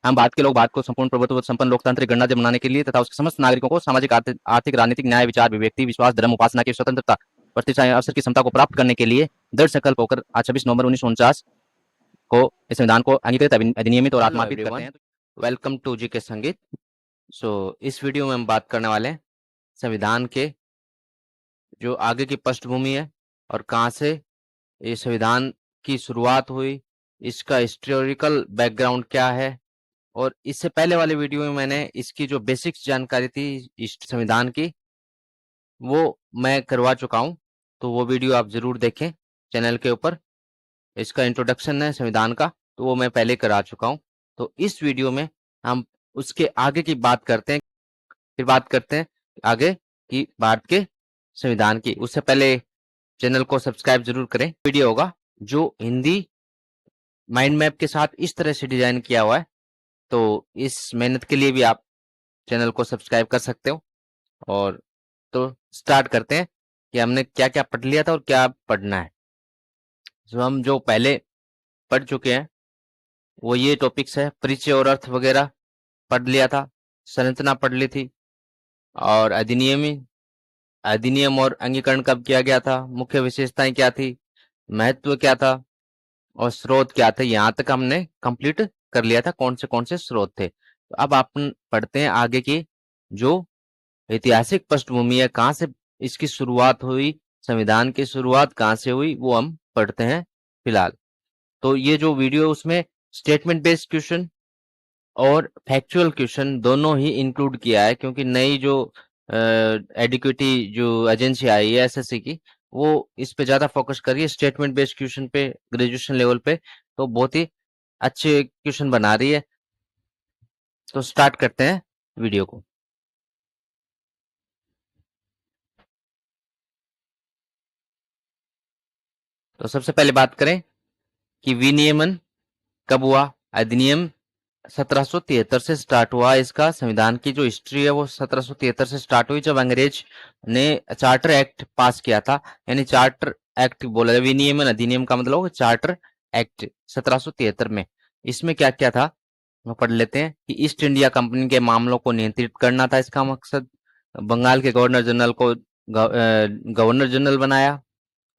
हम भारत के लोग भारत को संपूर्ण प्रभुत्व संपन्न लोकतांत्रिक गणराज्य बनाने के लिए तथा उसके समस्त नागरिकों को सामाजिक आर्थिक राजनीतिक न्याय विचार अभिव्यक्ति विश्वास धर्म उपासना की स्वतंत्रता प्रतिष्ठा अवसर की क्षमता को प्राप्त करने के लिए दृढ़ संकल्प होकर आज 26 नवंबर 1949 को इस संविधान को अंगीकृत अधिनियमित और आत्मार्पित करते हैं। वेलकम टू जी के संगीत। इस वीडियो में हम बात करने वाले हैं संविधान के जो आगे की पृष्ठभूमि है और कहाँ से ये संविधान की शुरुआत हुई, इसका हिस्टोरिकल बैकग्राउंड क्या है, और इससे पहले वाले वीडियो में मैंने इसकी जो बेसिक्स जानकारी थी इस संविधान की वो मैं करवा चुका हूं, तो वो वीडियो आप जरूर देखें चैनल के ऊपर। इसका इंट्रोडक्शन है संविधान का, तो वो मैं पहले करा चुका हूं। तो इस वीडियो में हम उसके आगे की बात करते हैं, फिर बात करते हैं आगे की भारत के संविधान की। उससे पहले चैनल को सब्सक्राइब जरूर करें। वीडियो होगा जो हिंदी माइंड मैप के साथ इस तरह से डिजाइन किया हुआ है, तो इस मेहनत के लिए भी आप चैनल को सब्सक्राइब कर सकते हो। और तो स्टार्ट करते हैं कि हमने क्या क्या पढ़ लिया था और क्या पढ़ना है। हम जो पहले पढ़ चुके हैं वो ये टॉपिक्स है, परिचय और अर्थ वगैरह पढ़ लिया था, संरचना पढ़ ली थी, और अधिनियम और अंगीकरण कब किया गया था, मुख्य विशेषताएं क्या थी, महत्व क्या था और स्रोत क्या थे। यहाँ तक हमने कंप्लीट कर लिया था कौन से स्रोत थे। तो अब आप पढ़ते हैं आगे की जो ऐतिहासिक पृष्ठभूमि है, कहाँ से इसकी शुरुआत हुई, संविधान की शुरुआत कहाँ से हुई, वो हम पढ़ते हैं फिलहाल। तो ये जो वीडियो उसमें स्टेटमेंट बेस्ड क्वेश्चन और फैक्चुअल क्वेश्चन दोनों ही इंक्लूड किया है, क्योंकि नई जो एडिक्विटी जो एजेंसी आई है एसएससी की, वो इस पे ज्यादा फोकस कर रही है स्टेटमेंट बेस्ड क्वेश्चन पे ग्रेजुएशन लेवल पे, तो बहुत ही अच्छे क्वेश्चन बना रही है। तो स्टार्ट करते हैं वीडियो को। तो सबसे पहले बात करें कि विनियमन कब हुआ। अधिनियम 1773 से स्टार्ट हुआ। इसका संविधान की जो हिस्ट्री है वो 1773 से स्टार्ट हुई, जब अंग्रेज ने चार्टर एक्ट पास किया था। यानी चार्टर एक्ट बोला जाए, विनियमन अधिनियम का मतलब चार्टर एक्ट 1773 में। इसमें क्या क्या था वो पढ़ लेते हैं कि ईस्ट इंडिया कंपनी के मामलों को नियंत्रित करना था इसका मकसद। बंगाल के गवर्नर जनरल को गवर्नर जनरल बनाया।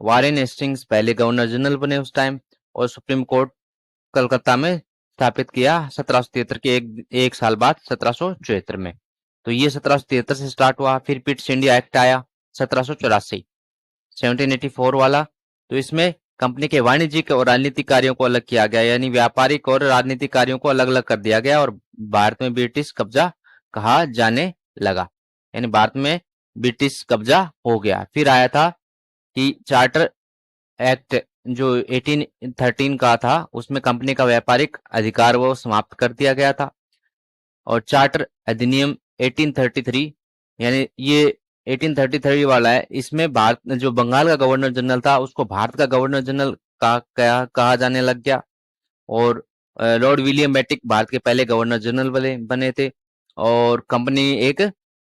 वारेन हेस्टिंग्स पहले गवर्नर जनरल बने उस टाइम। और सुप्रीम कोर्ट कलकत्ता में स्थापित किया 1773 के एक साल बाद 1774 में। तो ये 1773 से स्टार्ट हुआ। फिर पिट्स इंडिया एक्ट आया 1784, 1784 वाला। तो इसमें कंपनी के वाणिज्यिक और राजनीतिक कार्यों को अलग किया गया, यानी व्यापारिक और राजनीतिक कार्यों को अलग अलग कर दिया गया और भारत में ब्रिटिश कब्जा कहा जाने लगा, यानी भारत में ब्रिटिश कब्जा हो गया। फिर आया था कि चार्टर एक्ट जो 1813 का था, उसमें कंपनी का व्यापारिक अधिकार वो समाप्त कर दिया गया था। और चार्टर अधिनियम 1833, यानी ये 1833 वाला है, इसमें भारत जो बंगाल का गवर्नर जनरल था उसको भारत का गवर्नर जनरल कहा जाने लग गया। और लॉर्ड विलियम बेटिक भारत के पहले गवर्नर जनरल बने थे। और कंपनी एक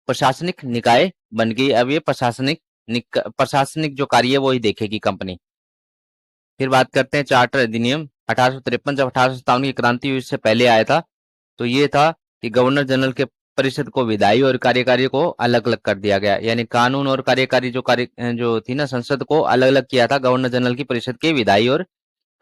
प्रशासनिक निकाय बन गई। अब ये प्रशासनिक जो कार्य है वो ही देखेगी कंपनी। फिर बात करते हैं चार्टर अधिनियम 1853, जब 1857 की क्रांति हुई, इससे पहले आया था। तो ये था कि गवर्नर जनरल के परिषद को विधायी और कार्यकारी को अलग अलग कर दिया गया, यानी कानून और कार्यकारी जो थी ना संसद को अलग अलग किया था। गवर्नर जनरल की परिषद के विधायी और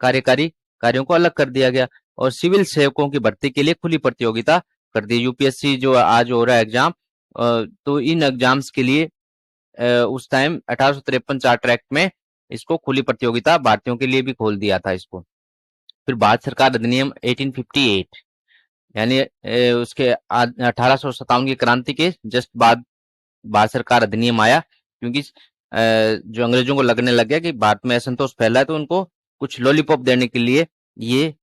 कार्यकारी कार्यों को अलग कर दिया गया। और सिविल सेवकों की भर्ती के लिए खुली प्रतियोगिता कर दी। यूपीएससी जो आज हो रहा है एग्जाम, तो इन एग्जाम्स के लिए उस टाइम 1853 चार्टर एक्ट में इसको खुली प्रतियोगिता भारतीयों के लिए भी खोल दिया था इसको। फिर भारत सरकार अधिनियम 1858, यानी उसके 1857 की क्रांति के जस्ट बाद भारत सरकार अधिनियम आया, क्योंकि जो अंग्रेजों को लगने लग गया कि भारत में असंतोष फैला है, तो उनको कुछ लॉलीपॉप देने के लिए ये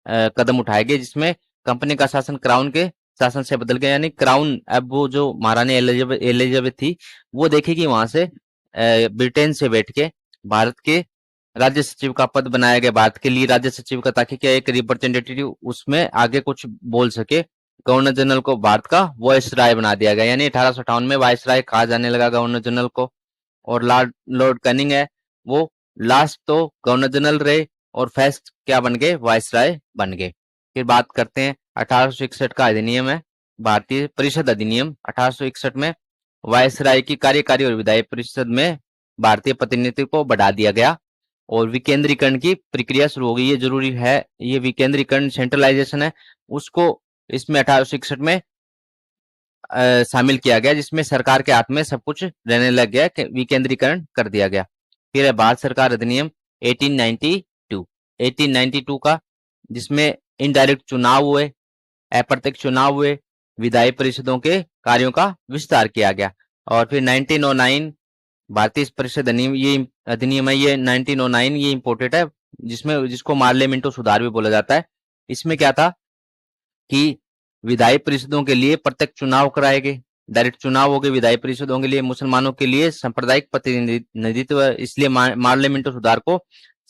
कदम उठाए गए, जिसमें कंपनी का शासन क्राउन के शासन से बदल गया। यानी क्राउन अब वो जो महारानी एलिजाबेथ थी वो देखेगी वहां से ब्रिटेन से बैठ के भारत के राज्य सचिव का पद बनाया गया भारत के लिए राज्य सचिव का, ताकि क्या एक रिप्रेजेंटेटिव उसमें आगे कुछ बोल सके। गवर्नर जनरल को भारत का वॉइस राय बना दिया गया, यानी 1858 में वॉइस राय कहा जाने लगा गवर्नर जनरल को। और लॉर्ड कैनिंग है वो लास्ट तो गवर्नर जनरल रहे और फर्स्ट क्या बन गए, वॉइस राय बन गए। फिर बात करते हैं 1861 का अधिनियम है, भारतीय परिषद अधिनियम 1861 में वायसराय की कार्यकारी और विधायी परिषद में भारतीय प्रतिनिधित्व को बढ़ा दिया गया और विकेंद्रीकरण की प्रक्रिया शुरू हो गई। ये जरूरी है, ये विकेंद्रीकरण सेंट्रलाइजेशन है, उसको इसमें 1861 में शामिल किया गया, जिसमें सरकार के हाथ में सब कुछ रहने लग गया, विकेंद्रीकरण कर दिया गया। फिर है भारत सरकार अधिनियम 1892 का, जिसमें इनडायरेक्ट चुनाव हुए, अप्रत्यक्ष चुनाव हुए, विधायी परिषदों के कार्यों का विस्तार किया गया। और फिर 1909 भारतीय परिषद अधिनियम है, ये 1909 ये इम्पोर्टेड है, जिसको पार्लियामेंटो सुधार भी बोला जाता है। इसमें क्या था कि विधायी परिषदों के लिए प्रत्यक्ष चुनाव कराए गए, डायरेक्ट चुनाव हो गए विधायी परिषदों के लिए। मुसलमानों के लिए सांप्रदायिक प्रतिनिधित्व, इसलिए पार्लियामेंटो सुधार को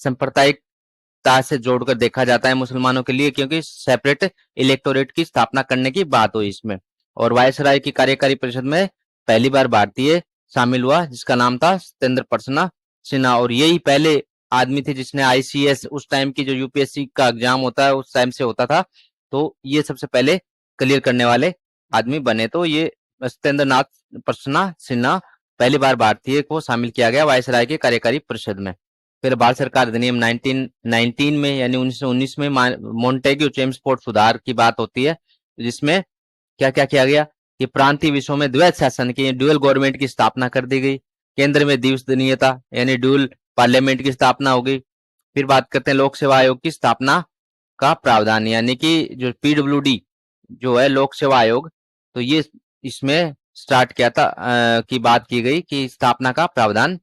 सांप्रदायिकता से जोड़कर देखा जाता है मुसलमानों के लिए, क्योंकि सेपरेट इलेक्टोरेट की स्थापना करने की बात हुई इसमें। और वायसराय की कार्यकारी परिषद में पहली बार भारतीय शामिल हुआ, जिसका नाम था सत्येंद्र प्रसन्ना सिन्हा, और यही पहले आदमी थे जिसने आईसीएस, उस टाइम की जो यूपीएससी का एग्जाम होता है उस टाइम से होता था, तो ये सबसे पहले क्लियर करने वाले आदमी बने। तो ये सत्येंद्र नाथ प्रसन्ना सिन्हा पहली बार भारतीय को शामिल किया गया वायसराय के कार्यकारी परिषद में। फिर भारत सरकार अधिनियम 1919 में यानी 1919 में मॉन्टेग्यू चेम्सफोर्ड सुधार की बात होती है, जिसमें क्या क्या किया गया कि प्रांतीय विषयों में द्वैत शासन की, ड्यूअल गवर्नमेंट की स्थापना कर दी गई। केंद्र में द्विसदनीयता यानी ड्यूअल पार्लियामेंट की स्थापना हो गई। फिर बात करते हैं लोक सेवा आयोग की स्थापना का प्रावधान, यानी कि जो पीडब्ल्यूडी जो है लोक सेवा आयोग, तो ये इसमें स्टार्ट किया था की बात की गई कि स्थापना का प्रावधान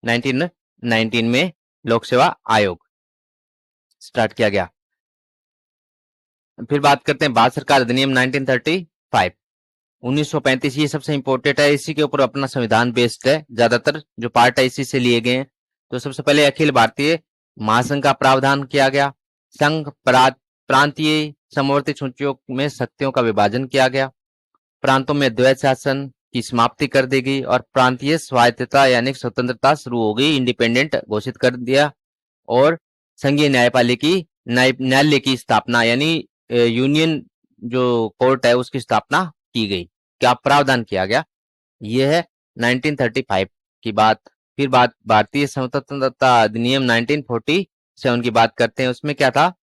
1919 में लोक सेवा आयोग स्टार्ट किया गया। फिर बात करते हैं भारत सरकार अधिनियम 1935 1935, ये सबसे इंपॉर्टेंट है, इसी के ऊपर अपना संविधान बेस्ड है, ज्यादातर जो पार्ट है इसी से लिए गए हैं। तो सबसे पहले अखिल भारतीय महासंघ का प्रावधान किया गया, संघ प्रांतीय समवर्ती सूचियों में शक्तियों का विभाजन किया गया, प्रांतों में द्वैत शासन की समाप्ति कर दी गई और प्रांतीय स्वायत्तता यानी स्वतंत्रता शुरू हो गई, इंडिपेंडेंट घोषित कर दिया। और संघीय न्यायालय की स्थापना यानी यूनियन जो कोर्ट है उसकी स्थापना की गई, क्या प्रावधान किया गया, यह है 1935 की बात। फिर बात भारतीय स्वतंत्रता अधिनियम 1947 की बात करते हैं। उसमें क्या था,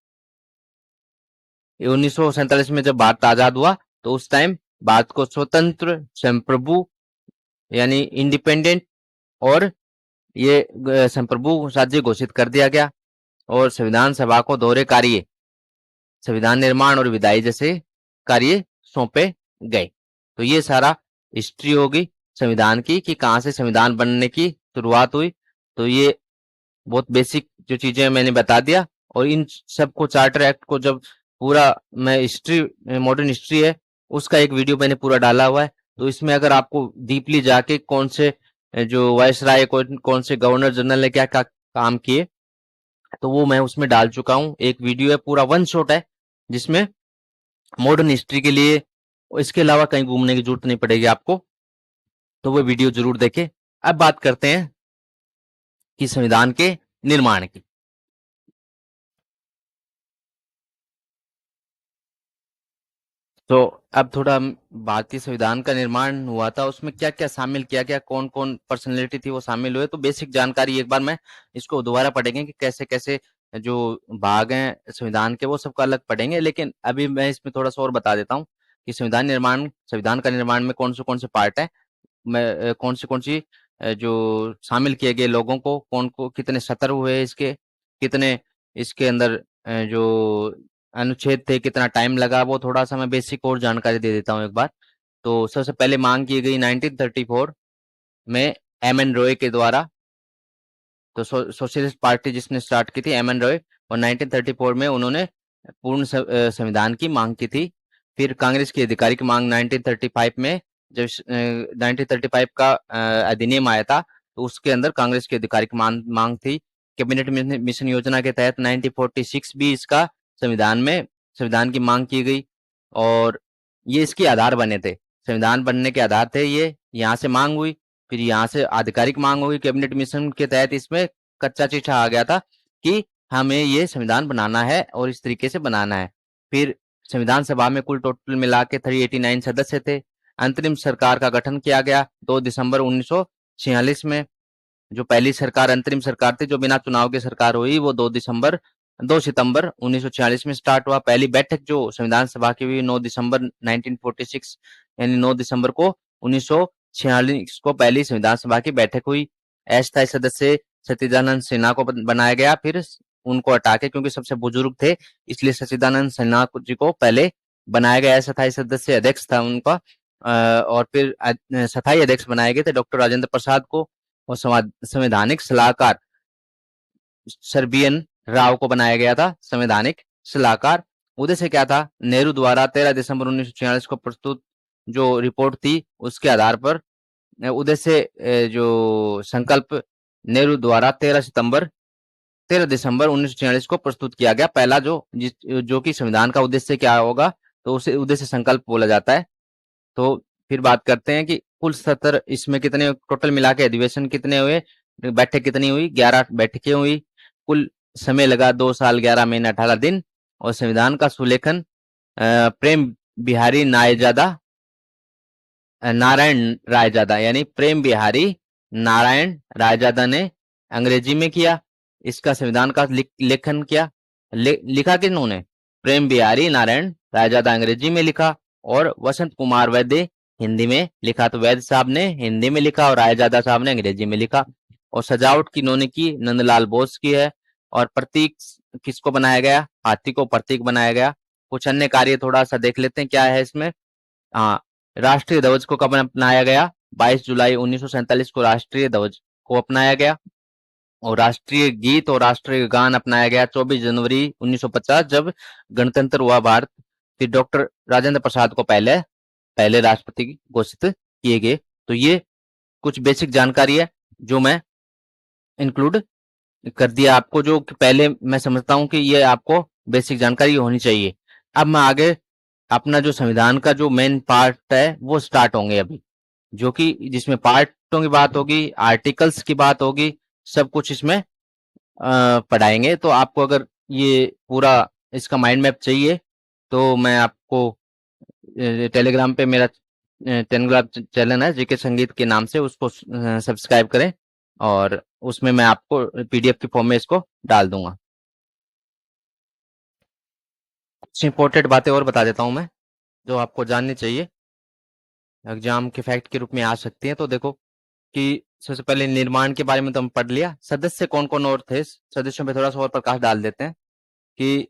1947 में जब भारत आजाद हुआ तो उस टाइम भारत को स्वतंत्र, संप्रभु यानी इंडिपेंडेंट और ये संप्रभु राज्य घोषित कर दिया गया, और संविधान सभा को दोहरे कार्य, संविधान निर्माण और विधायी जैसे कार्य सौंपे गए। तो ये सारा हिस्ट्री होगी संविधान की कि कहाँ से संविधान बनने की शुरुआत हुई। तो ये बहुत बेसिक जो चीजें मैंने बता दिया, और इन सबको चार्टर एक्ट को जब पूरा मैं हिस्ट्री, मॉडर्न हिस्ट्री है उसका एक वीडियो मैंने पूरा डाला हुआ है, तो इसमें अगर आपको डीपली जाके कौन से जो वायसराय कौन से गवर्नर जनरल ने क्या क्या काम किए, तो वो मैं उसमें डाल चुका हूँ। एक वीडियो है पूरा वन शॉट है, जिसमें मॉडर्न हिस्ट्री के लिए इसके अलावा कहीं घूमने की जरूरत नहीं पड़ेगी आपको, तो वो वीडियो जरूर देखें। अब बात करते हैं कि संविधान के निर्माण की। तो अब थोड़ा भारतीय संविधान का निर्माण हुआ था, उसमें क्या क्या शामिल किया गया, कौन कौन पर्सनैलिटी थी वो शामिल हुए, तो बेसिक जानकारी एक बार मैं इसको दोबारा पढ़ेंगे कि कैसे कैसे जो भाग हैं संविधान के वो सबका अलग पढ़ेंगे। लेकिन अभी मैं इसमें थोड़ा सा और बता देता हूँ कि संविधान का निर्माण में कौन से पार्ट है, मैं कौन सी जो शामिल किए गए लोगों को कितने सत्र हुए इसके, कितने इसके अंदर जो अनुच्छेद थे, कितना टाइम लगा, वो थोड़ा सा मैं बेसिक और जानकारी दे देता हूँ एक बार। तो सबसे पहले मांग की गई 1934 में एम एन रॉय के द्वारा, तो सोशलिस्ट पार्टी जिसने स्टार्ट की थी एम एन रॉय, और 1934 में उन्होंने पूर्ण संविधान की मांग की थी। फिर कांग्रेस की आधिकारिक मांग 1935 में, जब 1935 का अधिनियम आया था तो उसके अंदर कांग्रेस की आधिकारिक मांग थी। कैबिनेट मिशन योजना के तहत 1946 भी इसका संविधान की मांग की गई, और ये इसके आधार बने थे, संविधान बनने के आधार थे ये। यहाँ से मांग हुई, फिर यहाँ से आधिकारिक मांग हुई, कैबिनेट मिशन के तहत इसमें कच्चा चिट्ठा आ गया था कि हमें ये संविधान बनाना है और इस तरीके से बनाना है। फिर संविधान सभा में कुल टोटल मिला के 389 सदस्य थे। अंतरिम सरकार का गठन किया गया 2 दिसंबर 1946 में। जो पहली सरकार अंतरिम सरकार थी जो बिना चुनाव की सरकार हुई, वो 2 सितंबर 1946 में स्टार्ट हुआ। पहली बैठक जो संविधान सभा की हुई 9 दिसंबर 1946, यानी 9 दिसंबर को 1946 को पहली संविधान सभा की बैठक हुई। अस्थायी सदस्य सच्चिदानंद सिन्हा को बनाया गया, फिर उनको हटा के, क्योंकि सबसे बुजुर्ग थे इसलिए सच्चिदानंद सिन्हा जी को पहले बनाया गया। स्थायी सदस्य अध्यक्ष था उनका, और फिर स्थायी अध्यक्ष बनाए गए थे डॉक्टर राजेंद्र प्रसाद को, और संवैधानिक सलाहकार सर्बियन राव को बनाया गया था संवैधानिक सलाहकार। उद्देश्य क्या था? नेहरू द्वारा 13 दिसंबर 1946 को प्रस्तुत जो रिपोर्ट थी उसके आधार पर उद्देश्य जो संकल्प नेहरू द्वारा 13 दिसंबर 1946 को प्रस्तुत किया गया। पहला जो कि संविधान का उद्देश्य क्या होगा, तो उसे उद्देश्य संकल्प बोला जाता है। तो फिर बात करते हैं कि कुल सत्र इसमें कितने टोटल मिला के अधिवेशन कितने हुए, बैठक कितनी हुई? 11 बैठकें हुई। कुल समय लगा 2 साल 11 महीने 18 दिन। और संविधान का सुलेखन प्रेम बिहारी नारायण रायजादा, यानी प्रेम बिहारी नारायण रायजादा ने अंग्रेजी में किया। इसका संविधान का लेखन किया, लिखा किन्होंने? प्रेम बिहारी नारायण रायजादा अंग्रेजी में लिखा, और वसंत कुमार वैद्य हिंदी में लिखा। तो वैद्य साहब ने हिंदी में लिखा और रायजादा साहब ने अंग्रेजी में लिखा। और सजावट की इन्होंने की नंदलाल बोस की है। और प्रतीक किसको बनाया गया? हाथी को प्रतीक बनाया गया। कुछ अन्य कार्य थोड़ा सा देख लेते हैं क्या है इसमें। हाँ, राष्ट्रीय ध्वज को कब अपनाया गया? 22 जुलाई 1947 को राष्ट्रीय ध्वज को अपनाया गया। और राष्ट्रीय गीत और राष्ट्रीय गान अपनाया गया 24 जनवरी 1950 जब गणतंत्र हुआ भारत। फिर डॉक्टर राजेंद्र प्रसाद को पहले राष्ट्रपति घोषित किए गए। तो ये कुछ बेसिक जानकारी है जो मैं इंक्लूड कर दिया आपको, जो कि पहले मैं समझता हूं कि ये आपको बेसिक जानकारी होनी चाहिए। अब मैं आगे अपना जो संविधान का जो मेन पार्ट है वो स्टार्ट होंगे अभी, जो कि जिसमें पार्टों की बात होगी, आर्टिकल्स की बात होगी, सब कुछ इसमें पढ़ाएंगे। तो आपको अगर ये पूरा इसका माइंड मैप चाहिए तो मैं आपको टेलीग्राम पे मेरा टेलीग्राम चैनल है जीके संगीत के नाम से, उसको सब्सक्राइब करें, और उसमें मैं आपको पीडीएफ की फॉर्म में इसको डाल दूंगा। कुछ इंपॉर्टेंट बातें और बता देता हूं मैं जो आपको जाननी चाहिए, एग्जाम के फैक्ट के रूप में आ सकती हैं। तो देखो कि सबसे पहले निर्माण के बारे में तो हम पढ़ लिया। सदस्य कौन कौन और थे, सदस्यों पे थोड़ा सा और प्रकाश डाल देते हैं कि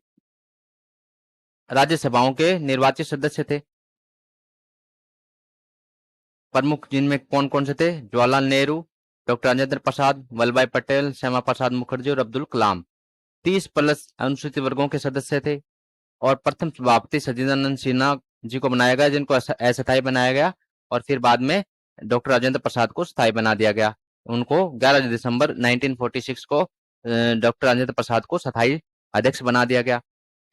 राज्यसभाओं के निर्वाचित सदस्य थे प्रमुख, जिनमें कौन कौन से थे? जवाहरलाल नेहरू, डॉक्टर राजेंद्र प्रसाद, वल्लभ भाई पटेल, श्यामा प्रसाद मुखर्जी और अब्दुल कलाम। 30 प्लस अनुसूचित वर्गों के सदस्य थे। और प्रथम सभापति सच्चिदानंद सिन्हा जी को बनाया गया, जिनको अस्थायी बनाया गया, और फिर बाद में डॉक्टर राजेंद्र प्रसाद को स्थायी बना दिया गया। उनको 11 दिसंबर 1946 को डॉक्टर राजेंद्र प्रसाद को स्थायी अध्यक्ष बना दिया गया।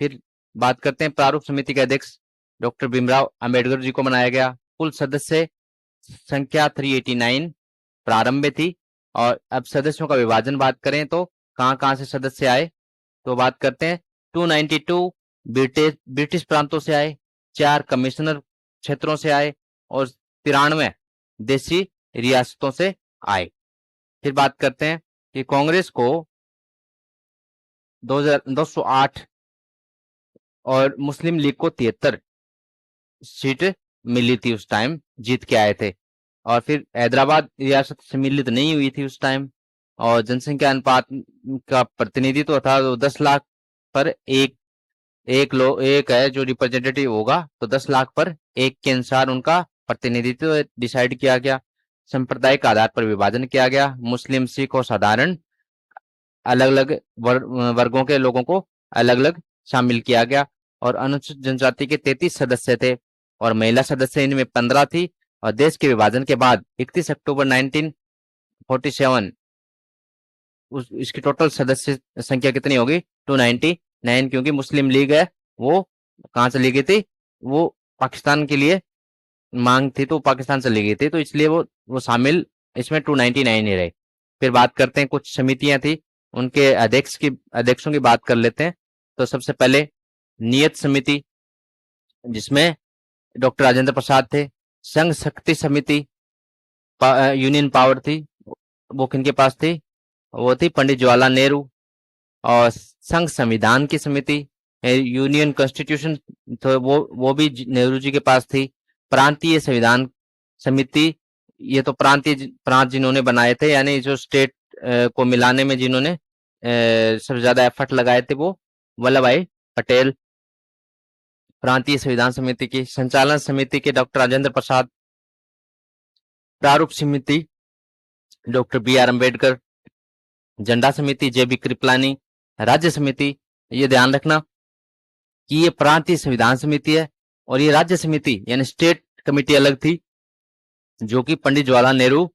फिर बात करते हैं प्रारूप समिति के अध्यक्ष डॉक्टर भीमराव अंबेडकर जी को बनाया गया। कुल सदस्य संख्या 389 प्रारंभ में थी। और अब सदस्यों का विभाजन बात करें तो कहां कहां से सदस्य आए, तो बात करते हैं 292 ब्रिटिश प्रांतों से आए, 4 कमिश्नर क्षेत्रों से आए, और 93 देशी रियासतों से आए। फिर बात करते हैं कि कांग्रेस को 208 और मुस्लिम लीग को 73 सीट मिली थी उस टाइम, जीत के आए थे। और फिर हैदराबाद रियासत सम्मिलित नहीं हुई थी उस टाइम। और जनसंख्या अनुपात का प्रतिनिधित्व था, तो 10 लाख पर एक है जो रिप्रेजेंटेटिव होगा, तो 10 लाख पर एक के अनुसार उनका प्रतिनिधित्व डिसाइड किया गया। सांप्रदायिक आधार पर विभाजन किया गया। मुस्लिम, सिख और साधारण अलग अलग वर्गों के लोगों को अलग अलग शामिल किया गया। और अनुसूचित जनजाति के 33 सदस्य थे, और महिला सदस्य इनमें 15 थी। और देश के विभाजन के बाद 31 अक्टूबर 1947 इसकी टोटल सदस्य संख्या कितनी होगी? 299, क्योंकि मुस्लिम लीग है वो कहाँ से ली गई थी? वो पाकिस्तान के लिए मांग थी, तो पाकिस्तान से ली गई थी, तो इसलिए वो शामिल इसमें 299 ही रहे। फिर बात करते हैं कुछ समितियां थी, उनके अध्यक्षों की बात कर लेते हैं। तो सबसे पहले नियत समिति जिसमें डॉक्टर राजेंद्र प्रसाद थे। संघ शक्ति समिति यूनियन पावर थी, वो किनके पास थी? वो थी पंडित जवाहरलाल नेहरू। और संघ संविधान की समिति यूनियन कॉन्स्टिट्यूशन, तो वो भी नेहरू जी के पास थी। प्रांतीय संविधान समिति, ये तो प्रांत जिन्होंने बनाए थे, यानी जो स्टेट को मिलाने में जिन्होंने सबसे ज्यादा एफर्ट लगाए थे, वो वल्लभ भाई पटेल। प्रांतीय संविधान समिति की संचालन समिति के डॉक्टर राजेंद्र प्रसाद। प्रारूप समिति डॉक्टर बी आर अम्बेडकर। झंडा समिति जे बी कृपलानी। राज्य समिति, ये ध्यान रखना कि ये प्रांतीय संविधान समिति है और ये राज्य समिति यानी स्टेट कमेटी अलग थी, जो कि पंडित जवाहरलाल नेहरू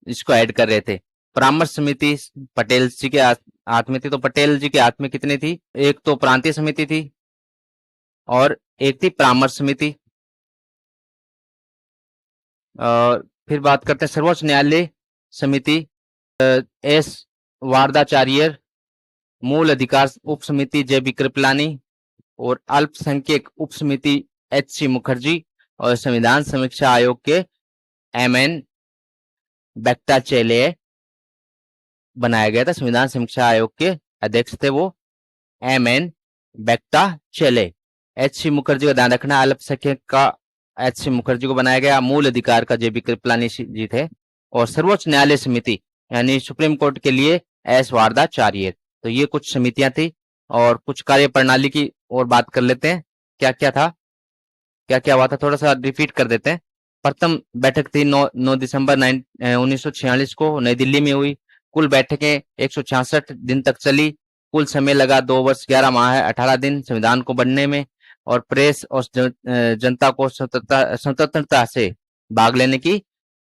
इसको ऐड कर रहे थे। परामर्श समिति पटेल जी के हाथ में थी। तो पटेल जी के हाथ में कितनी थी? एक तो प्रांतीय समिति थी और एक थी परामर्श समिति। और फिर बात करते हैं सर्वोच्च न्यायालय समिति, एस वारदाचार्य। मूल अधिकार उप समिति जे बी कृपलानी। और अल्पसंख्यक उप समिति एच सी मुखर्जी। और संविधान समीक्षा आयोग के एम एन भट्टाचार्य बनाया गया था। संविधान समीक्षा आयोग के अध्यक्ष थे वो M N Bhattacharya. H C Mukherjee का ध्यान रखना, अल्पसंख्यक का एच सी मुखर्जी को बनाया गया, मूल अधिकार का जे बी कृपलानी जी थे। और सर्वोच्च न्यायालय समिति यानी सुप्रीम कोर्ट के लिए एस वारदाचार्य। तो ये कुछ समितियां थी। और कुछ कार्य प्रणाली की और बात कर लेते हैं, क्या क्या था, क्या क्या हुआ था, थोड़ा सा रिपीट कर देते हैं। प्रथम बैठक थी 9 दिसंबर 1946 को नई दिल्ली में हुई। कुल बैठकें 166 दिन तक चली। कुल समय लगा 2 वर्ष 11 माह 18 दिन संविधान को बनने में। और प्रेस और जनता को स्वतंत्रता से भाग लेने की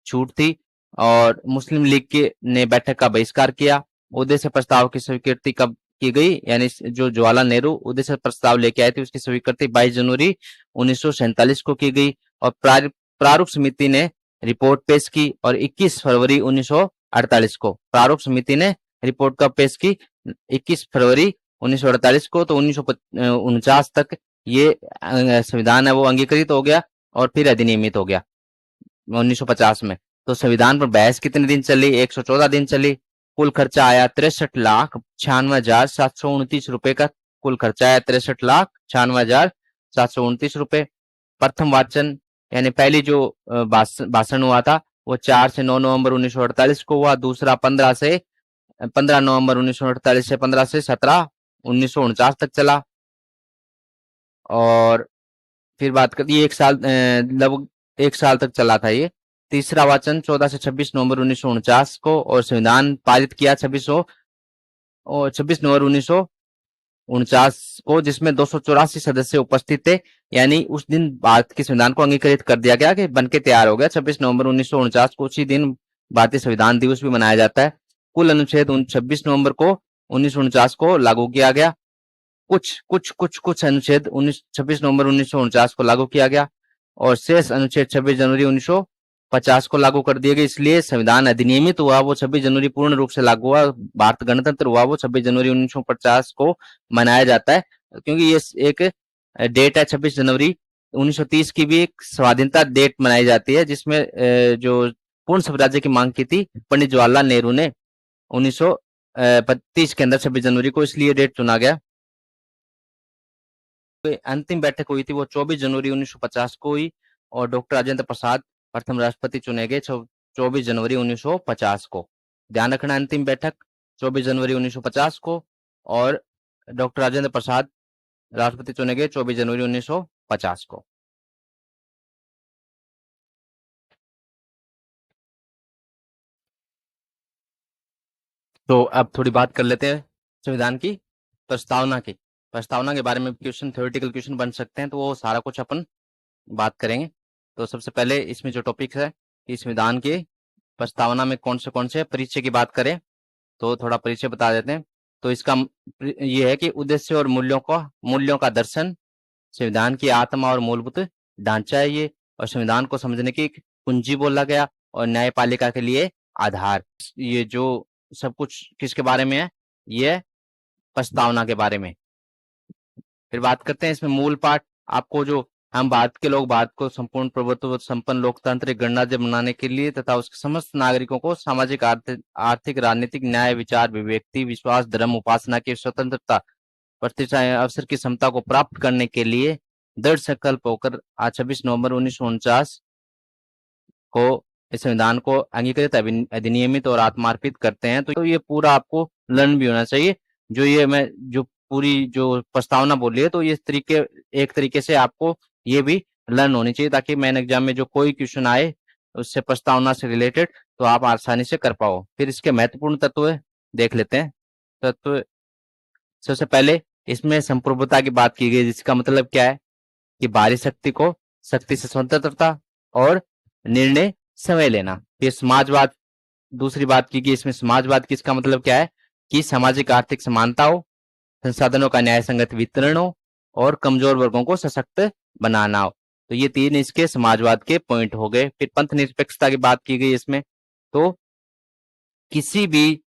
छूट थी। और मुस्लिम लीग के ने बैठक का बहिष्कार किया। उद्देश्य प्रस्ताव की स्वीकृति कब की गई? यानी जो जवाहरलाल नेहरू उद्देश्य प्रस्ताव लेके आए थे, उसकी स्वीकृति 22 जनवरी 1947 को की गई। और प्रारूप समिति ने रिपोर्ट पेश की और 21 फरवरी 1948 को प्रारूप समिति ने रिपोर्ट कब पेश की? 21 फरवरी 1948 को। तो 1949 तक ये संविधान है वो अंगीकृत हो गया और फिर अधिनियमित हो गया 1950 में। तो संविधान पर बहस कितने दिन चली? 114 दिन चली। कुल खर्चा आया 63,96,729 रुपए का कुल खर्चा आया। 63,96,729 रुपए। प्रथम वाचन यानी पहली जो भाषण हुआ था वो 4 से 9 नवंबर 1948 को हुआ। दूसरा 15 नवंबर 1948 से 15 से 17 1949 तक चला। और फिर बात करती है 1 साल, लगभग 1 साल तक चला था ये। तीसरा वाचन 14 से 26 नवंबर 1949 को। और संविधान पारित किया 26 नवंबर 1949 को, जिसमें 284 सदस्य उपस्थित थे। यानी उस दिन भारत के संविधान को अंगीकृत कर दिया गया कि बनके तैयार हो गया। 26 नवंबर 1949 को, उसी दिन भारतीय संविधान दिवस भी मनाया जाता है। कुल अनुच्छेद 26 नवंबर को 1949 को लागू किया गया। कुछ अनुच्छेद 26 नवंबर 1949 को लागू किया गया और शेष अनुच्छेद 26 जनवरी 1950 को लागू कर दिए गए। इसलिए संविधान अधिनियमित हुआ वो 26 जनवरी पूर्ण रूप से लागू हुआ। भारत गणतंत्र हुआ वो 26 जनवरी 1950 को मनाया जाता है, क्योंकि ये एक डेट है। 26 जनवरी 1930 की भी एक स्वाधीनता डेट मनाई जाती है, जिसमें जो पूर्ण स्वराज्य की मांग की थी पंडित जवाहरलाल नेहरू ने 1932 के अंदर 26 जनवरी को, इसलिए डेट चुना गया। अंतिम बैठक हुई थी वो 24 जनवरी 1950 को हुई और डॉक्टर राजेंद्र प्रसाद प्रथम राष्ट्रपति चुने गए 24 जनवरी 1950 को। ध्यान रखना, अंतिम बैठक 24 जनवरी 1950 को और डॉक्टर राजेंद्र प्रसाद राष्ट्रपति चुने गए 24 जनवरी 1950 को। तो अब थोड़ी बात कर लेते हैं संविधान की प्रस्तावना की। प्रस्तावना के बारे में क्वेश्चन, थ्योरेटिकल क्वेश्चन बन सकते हैं, तो वो सारा कुछ अपन बात करेंगे। तो सबसे पहले इसमें जो टॉपिक है कि संविधान की प्रस्तावना में कौन से परिचय की बात करें, तो थोड़ा परिचय बता देते हैं। तो इसका ये है कि उद्देश्य और मूल्यों का दर्शन, संविधान की आत्मा और मूलभूत ढांचा है ये, और संविधान को समझने की कुंजी बोला गया, और न्यायपालिका के लिए आधार। ये जो सब कुछ किसके बारे में है? ये प्रस्तावना के बारे में। फिर बात करते हैं इसमें मूल पाठ। आपको जो हम भारत के लोग भारत को संपूर्ण प्रभुत्व संपन्न लोकतांत्रिक गणराज्य बनाने के लिए तथा उसके समस्त नागरिकों को सामाजिक आर्थिक राजनीतिक न्याय विचार अभिव्यक्ति विश्वास धर्म उपासना की स्वतंत्रता प्रतिष्ठा एवं अवसर की क्षमता को प्राप्त करने के लिए दृढ़ संकल्प होकर आज 26 नवंबर 1949 को इस संविधान को अंगीकृत अधिनियमित और आत्मार्पित करते हैं। तो ये पूरा आपको लर्न भी होना चाहिए। जो ये मैं जो पूरी जो प्रस्तावना बोली है, तो ये एक तरीके से आपको ये भी लर्न होनी चाहिए, ताकि मेन एग्जाम में जो कोई क्वेश्चन आए उससे प्रस्तावना से रिलेटेड तो आप आसानी से कर पाओ। फिर इसके महत्वपूर्ण तत्व देख लेते हैं। तत्व सबसे पहले इसमें संप्रभुता की बात की गई, जिसका मतलब क्या है कि बाहरी शक्ति को शक्ति से स्वतंत्रता और निर्णय समय लेना। फिर समाजवाद, दूसरी बात की कि इसमें समाजवाद की इसका मतलब क्या है कि सामाजिक आर्थिक समानता हो, संसाधनों का न्याय संगत वितरण हो और कमजोर वर्गों को सशक्त बनाना हो। तो ये तीन इसके समाजवाद के पॉइंट हो गए। फिर पंथ निरपेक्षता की बात की गई इसमें, तो किसी भी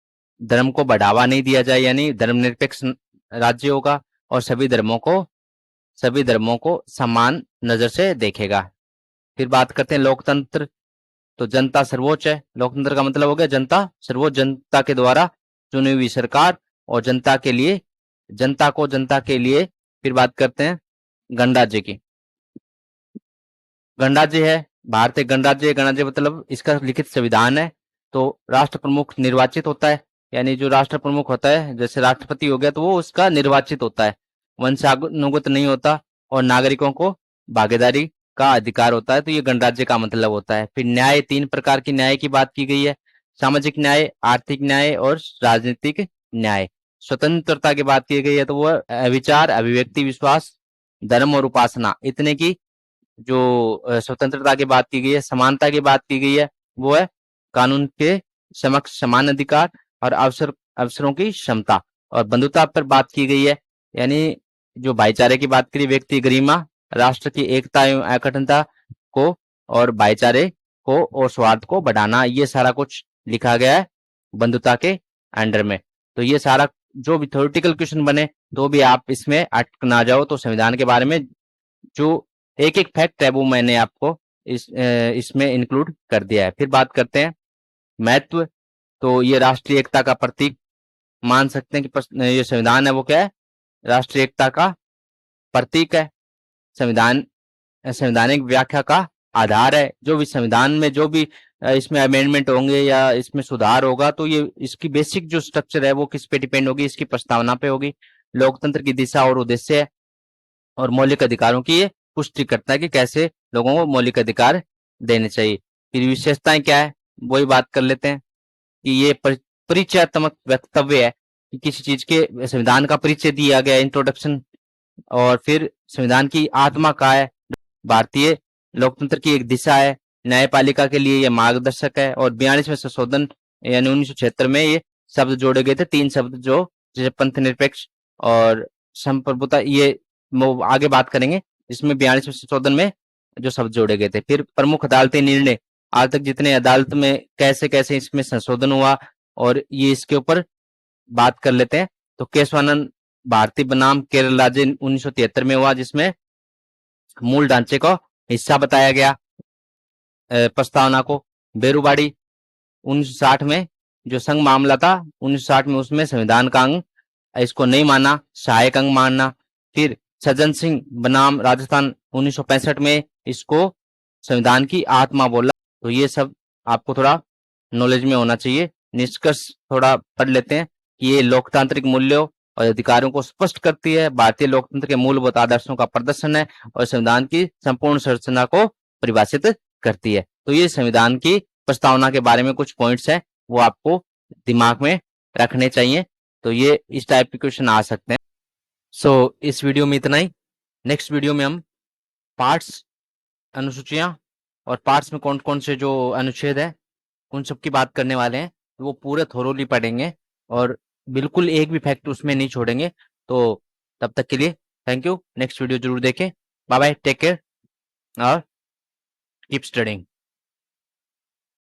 धर्म को बढ़ावा नहीं दिया जाए, यानी धर्मनिरपेक्ष राज्य होगा और सभी धर्मों को समान नजर से देखेगा। फिर बात करते हैं लोकतंत्र, तो जनता सर्वोच्च है। लोकतंत्र का मतलब हो गया जनता सर्वोच्च, जनता के द्वारा चुनी हुई सरकार और जनता के लिए। फिर बात करते हैं गणराज्य की। गणराज्य है, भारत एक गणराज्य। गणराज्य मतलब इसका लिखित संविधान है। तो राष्ट्र प्रमुख निर्वाचित होता है, यानी जो राष्ट्र प्रमुख होता है, जैसे राष्ट्रपति हो गया, तो वो उसका निर्वाचित होता है, वंशानुगत नहीं होता, और नागरिकों को भागीदारी का अधिकार होता है। तो ये गणराज्य का मतलब होता है। फिर न्याय, तीन प्रकार की न्याय की बात की गई है, सामाजिक न्याय, आर्थिक न्याय और राजनीतिक न्याय। स्वतंत्रता की बात की गई है, तो वो विचार अभिव्यक्ति विश्वास धर्म और उपासना, इतने की जो स्वतंत्रता की बात की गई है। समानता की बात की गई है, वो है कानून के समक्ष समान अधिकार और अवसरों की क्षमता। और बंधुता पर बात की गई है, यानी जो भाईचारे की बात करी, व्यक्ति गरिमा, राष्ट्र की एकता एवं अखंडता को और भाईचारे को और स्वार्थ को बढ़ाना, ये सारा कुछ लिखा गया है बंधुता के अंडर में। तो ये सारा जो भी थ्योरेटिकल क्वेश्चन बने तो भी आप इसमें अटक ना जाओ। तो संविधान के बारे में जो एक एक फैक्ट है वो मैंने आपको इसमें इंक्लूड कर दिया है। फिर बात करते हैं महत्व, तो ये राष्ट्रीय एकता का प्रतीक मान सकते हैं कि ये संविधान है वो क्या है, राष्ट्रीय एकता का प्रतीक है। संविधान संवैधानिक व्याख्या का आधार है। जो भी संविधान में जो भी इसमें अमेंडमेंट होंगे या इसमें सुधार होगा, तो ये इसकी बेसिक जो स्ट्रक्चर है वो किस पे डिपेंड होगी, इसकी प्रस्तावना पे होगी। लोकतंत्र की दिशा और उद्देश्य है, और मौलिक अधिकारों की ये पुष्टि करता है कि कैसे लोगों को मौलिक अधिकार देने चाहिए। फिर विशेषताएं क्या है वही बात कर लेते हैं कि ये परिचयात्मक वक्तव्य है कि किसी चीज के संविधान का परिचय दिया गया, इंट्रोडक्शन। और फिर संविधान की आत्मा का है, भारतीय लोकतंत्र की एक दिशा है, न्यायपालिका के लिए यह मार्गदर्शक है। और 42वें संशोधन यानी 1976 में ये शब्द जोड़े गए थे, तीन शब्द जो जैसे पंथ निरपेक्ष और संप्रभुता, ये आगे बात करेंगे। इसमें 42वें संशोधन में जो शब्द जोड़े गए थे। फिर प्रमुख अदालती निर्णय, आज तक जितने अदालत में कैसे कैसे इसमें संशोधन हुआ, और ये इसके ऊपर बात कर लेते हैं। तो केशवानंद भारतीय बनाम केरल राज्य 1973 में हुआ, जिसमें मूल ढांचे का हिस्सा बताया गया प्रस्तावना को। बेरुबाड़ी 1960 में जो संघ मामला था 1960 में, उसमें संविधान का अंग इसको नहीं माना, सहायक अंग मानना। फिर सज्जन सिंह बनाम राजस्थान 1965 में इसको संविधान की आत्मा बोला। तो ये सब आपको थोड़ा नॉलेज में होना चाहिए। निष्कर्ष थोड़ा पढ़ लेते हैं कि ये लोकतांत्रिक मूल्यों और अधिकारों को स्पष्ट करती है, भारतीय लोकतंत्र के मूलभूत आदर्शों का प्रदर्शन है, और संविधान की संपूर्ण संरचना को परिभाषित करती है। तो ये संविधान की प्रस्तावना के बारे में कुछ पॉइंट्स हैं, वो आपको दिमाग में रखने चाहिए। तो ये इस टाइप के क्वेश्चन आ सकते हैं। सो इस वीडियो में इतना ही। नेक्स्ट वीडियो में हम पार्ट्स, अनुसूचियां और पार्ट्स में कौन कौन से जो अनुच्छेद है उन सब की बात करने वाले हैं। वो पूरे थोरोली पढ़ेंगे और बिल्कुल एक भी फैक्ट उसमें नहीं छोड़ेंगे। तो तब तक के लिए थैंक यू। नेक्स्ट वीडियो जरूर देखें। बाय बाय, टेक केयर और कीप स्टडिंग।